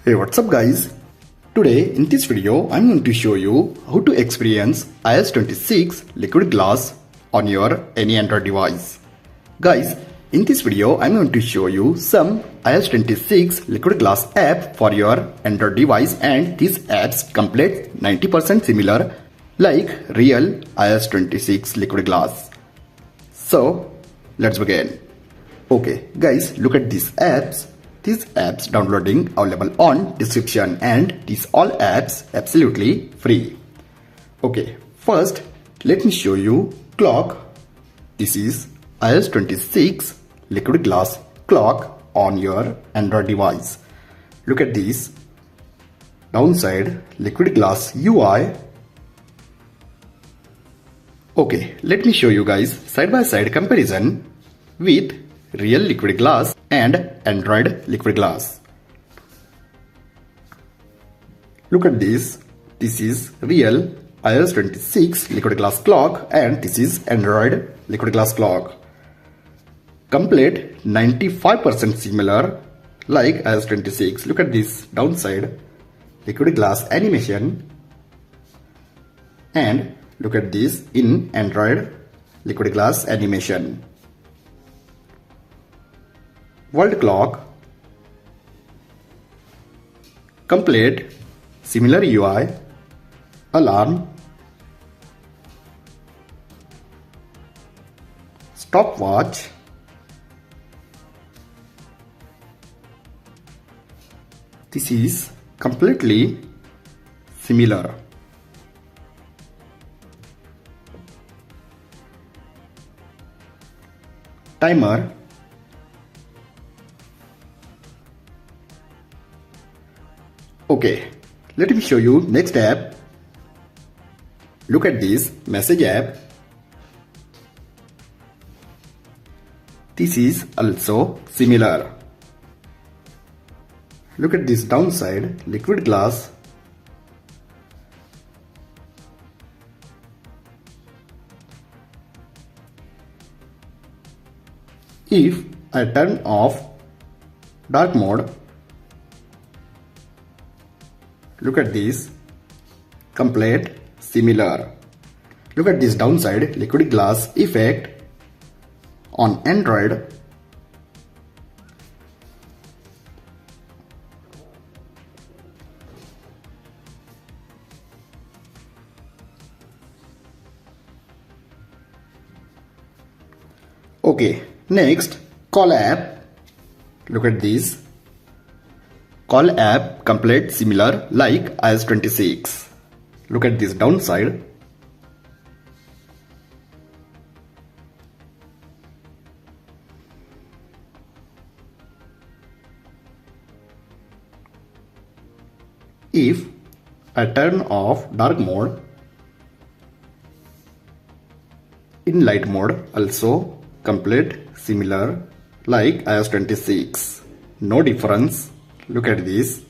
Hey, what's up guys? Today in this video I'm going to show you how to experience iOS 26 liquid glass on your any Android device. Guys, in this video I'm going to show you some iOS 26 liquid glass app for your Android device, and these apps complete 90% similar like real iOS 26 liquid glass. So let's begin. Okay guys, look at these apps. These apps downloading available on description, and these all apps absolutely free. Okay, first let me show you clock. This is iOS 26 liquid glass clock on your Android device. Look at this. Downside liquid glass UI. Okay, let me show you guys side by side comparison with real liquid glass and Android liquid glass. Look at this. This is real iOS 26 liquid glass clock, and this is Android liquid glass clock. Complete 95% similar like iOS 26. Look at this downside liquid glass animation, and look at this in Android liquid glass animation. World clock, complete similar UI, alarm, stopwatch, this is completely similar. Timer, okay, let me show you next app. Look at this message app. This is also similar. Look at this downside liquid glass. If I turn off dark mode, look at this, complete similar. Look at this downside liquid glass effect on Android. Okay, next call app. Look at this. Call app complete similar like iOS 26. Look at this downside. If I turn off dark mode, in light mode also complete similar like iOS 26. No difference. Look at this.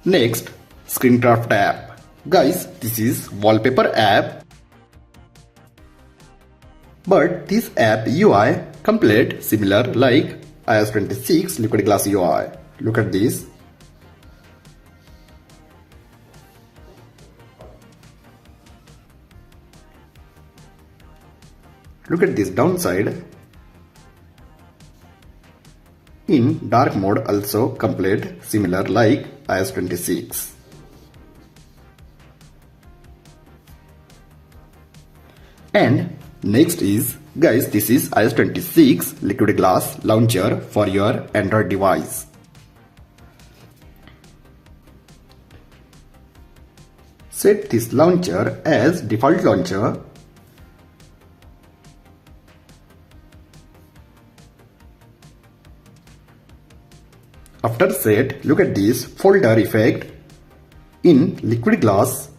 Next, Screencraft app. Guys, this is Wallpaper app. But this app UI complete similar like iOS 26 liquid glass UI. Look at this. Look at this downside. In dark mode also complete similar like iOS 26. And next is, guys, this is iOS 26 liquid glass launcher for your Android device. Set this launcher as default launcher. After set, look at this folder effect in liquid glass.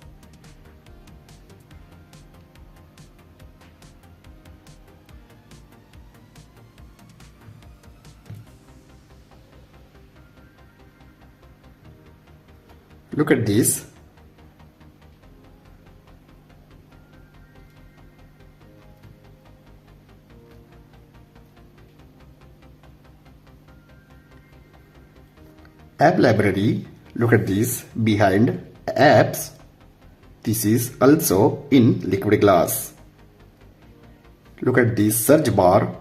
Look at this. App library, look at this, behind apps, this is also in liquid glass. Look at this search bar.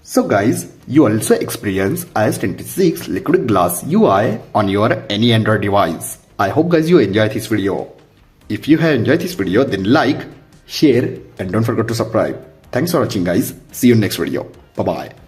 So guys, you also experience iOS 26 liquid glass UI on your any Android device. I hope guys you enjoy this video. If you have enjoyed this video, then like, share and don't forget to subscribe. Thanks for watching guys. See you in next video. Bye bye.